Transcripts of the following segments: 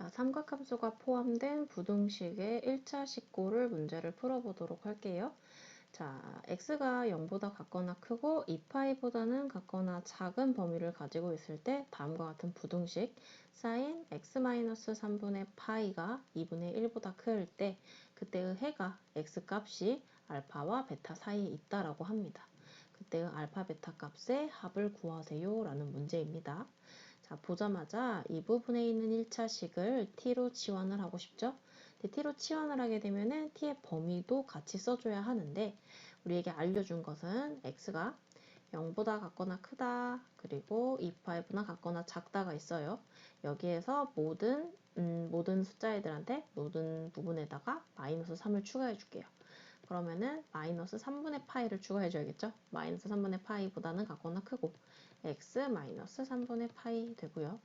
자, 삼각함수가 포함된 부등식의 1차 식고를 문제를 풀어보도록 할게요. 자, x가 0보다 같거나 크고 2파이보다는 같거나 작은 범위를 가지고 있을 때 다음과 같은 부등식 sin x-3분의 파이가 2분의 1보다 클 때 그때의 해가 x 값이 알파와 베타 사이에 있다라고 합니다. 그때의 알파, 베타 값의 합을 구하세요 라는 문제입니다. 자, 보자마자 이 부분에 있는 1차식을 t로 치환을 하고 싶죠? 근데 t로 치환을 하게 되면은 t의 범위도 같이 써줘야 하는데 우리에게 알려준 것은 x가 0보다 같거나 크다, 그리고 2파이보다 같거나 작다가 있어요. 여기에서 모든 숫자애들한테 모든 부분에다가 마이너스 3을 추가해 줄게요. 그러면은 마이너스 3분의 파이를 추가해 줘야겠죠? 마이너스 3분의 파이보다는 같거나 크고 x 마이너스 3분의 파이 되고요.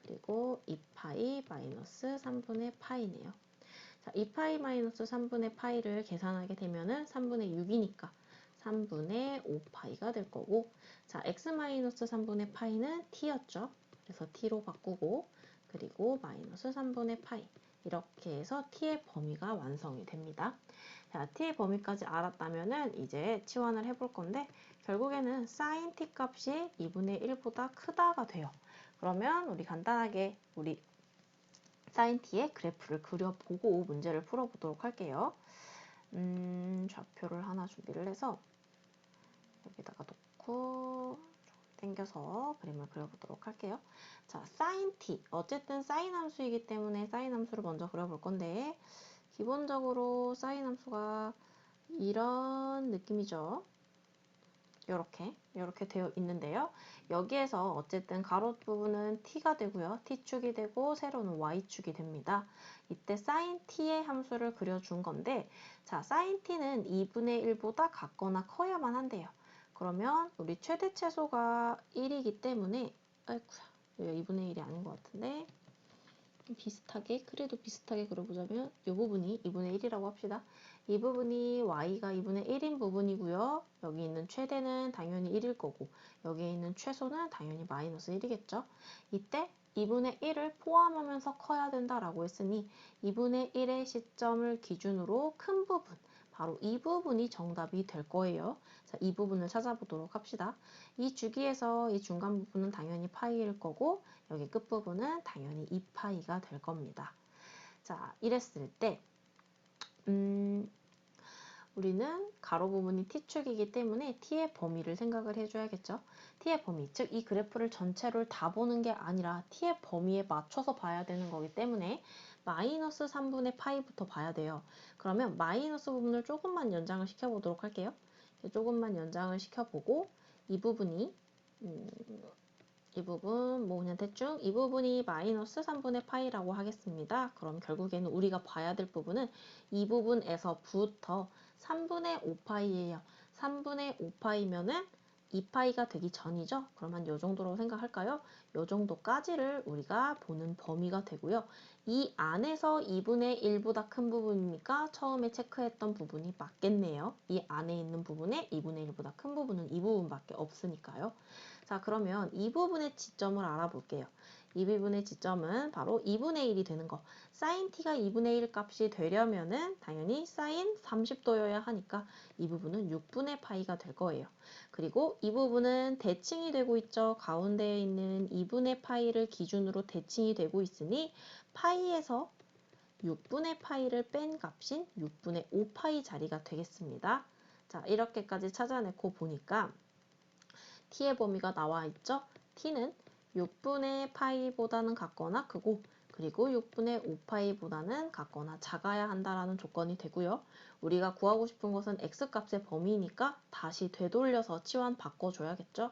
그리고 2파이 마이너스 3분의 파이네요. 자, 2파이 마이너스 3분의 파이를 계산하게 되면은 3분의 6이니까 3분의 5파이가 될 거고, 자, x 마이너스 3분의 파이는 t였죠. 그래서 t로 바꾸고, 그리고 마이너스 3분의 파이. 이렇게 해서 t의 범위가 완성이 됩니다. 자, t의 범위까지 알았다면은 이제 치환을 해볼 건데, 결국에는 sin t 값이 2분의 1보다 크다가 돼요. 그러면 우리 간단하게 우리 sin t의 그래프를 그려보고 문제를 풀어보도록 할게요. 좌표를 하나 준비를 해서 여기다가 놓고 당겨서 그림을 그려보도록 할게요. 자, sin t. 어쨌든 sin 함수이기 때문에 sin 함수를 먼저 그려볼 건데 기본적으로 sin 함수가 이런 느낌이죠. 이렇게 되어 있는데요. 여기에서 어쨌든 가로 부분은 t가 되고요. t축이 되고 세로는 y축이 됩니다. 이때 sin t의 함수를 그려준 건데, 자, sin t는 2분의 1보다 같거나 커야만 한대요. 그러면 우리 최대 최소가 1이기 때문에, 아이쿠야, 여기가 2분의 1이 아닌 것 같은데, 그래도 비슷하게 그려보자면 이 부분이 2분의 1이라고 합시다. 이 부분이 y가 2분의 1인 부분이고요. 여기 있는 최대는 당연히 1일 거고 여기에 있는 최소는 당연히 마이너스 1이겠죠. 이때 2분의 1을 포함하면서 커야 된다라고 했으니 2분의 1의 시점을 기준으로 큰 부분, 바로 이 부분이 정답이 될 거예요. 자, 이 부분을 찾아보도록 합시다. 이 주기에서 이 중간 부분은 당연히 파이일 거고 여기 끝부분은 당연히 2파이가 될 겁니다. 자, 이랬을 때 우리는 가로 부분이 t축이기 때문에 t의 범위를 생각을 해줘야겠죠. t의 범위, 즉 이 그래프를 전체를 다 보는 게 아니라 t의 범위에 맞춰서 봐야 되는 거기 때문에 마이너스 3분의 파이부터 봐야 돼요. 그러면 마이너스 부분을 조금만 연장을 시켜보도록 할게요. 조금만 연장을 시켜보고 이 부분이 이 부분 뭐 그냥 대충 이 부분이 마이너스 3분의 파이라고 하겠습니다. 그럼 결국에는 우리가 봐야 될 부분은 이 부분에서부터 3분의 5파이예요. 3분의 5파이면은 2파이가 되기 전이죠. 그러면 이 정도로 생각할까요? 이 정도까지를 우리가 보는 범위가 되고요. 이 안에서 2분의 1보다 큰 부분이니까 처음에 체크했던 부분이 맞겠네요. 이 안에 있는 부분에 2분의 1보다 큰 부분은 이 부분밖에 없으니까요. 자, 그러면 이 부분의 지점을 알아볼게요. 이 부분의 지점은 바로 2분의 1이 되는 거. sin t가 2분의 1 값이 되려면은 당연히 sin 30도여야 하니까 이 부분은 6분의 파이가 될 거예요. 그리고 이 부분은 대칭이 되고 있죠. 가운데에 있는 2분의 파이를 기준으로 대칭이 되고 있으니 파이에서 6분의 파이를 뺀 값인 6분의 5파이 자리가 되겠습니다. 자, 이렇게까지 찾아내고 보니까 t의 범위가 나와 있죠. t는 6분의 파이보다는 같거나 크고 그리고 6분의 5파이보다는 같거나 작아야 한다라는 조건이 되고요. 우리가 구하고 싶은 것은 x값의 범위니까 다시 되돌려서 치환 바꿔줘야겠죠.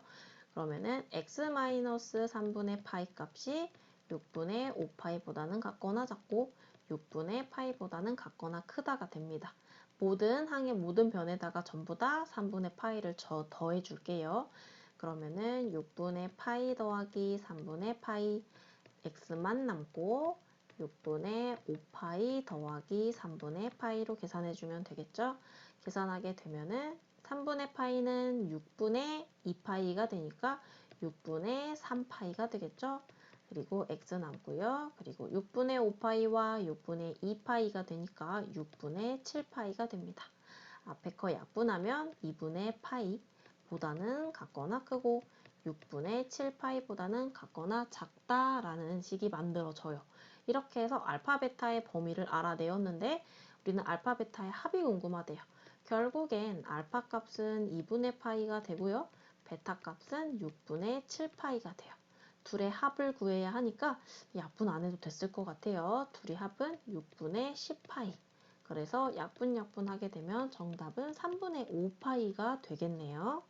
그러면은 x-3분의 파이 값이 6분의 5파이보다는 같거나 작고 6분의 파이보다는 같거나 크다가 됩니다. 모든 항의 모든 변에다가 전부 다 3분의 파이를 더해 줄게요. 그러면은 6분의 파이 더하기 3분의 파이 x만 남고 6분의 5파이 더하기 3분의 파이로 계산해주면 되겠죠? 계산하게 되면은 3분의 파이는 6분의 2파이가 되니까 6분의 3파이가 되겠죠? 그리고 x 남고요. 그리고 6분의 5파이와 6분의 2파이가 되니까 6분의 7파이가 됩니다. 앞에 거 약분하면 2분의 파이보다는 같거나 크고 6분의 7파이보다는 같거나 작다라는 식이 만들어져요. 이렇게 해서 알파, 베타의 범위를 알아내었는데 우리는 알파, 베타의 합이 궁금하대요. 결국엔 알파 값은 2분의 파이가 되고요. 베타 값은 6분의 7파이가 돼요. 둘의 합을 구해야 하니까 약분 안 해도 됐을 것 같아요. 둘의 합은 6분의 10파이. 그래서 약분하게 되면 정답은 3분의 5파이가 되겠네요.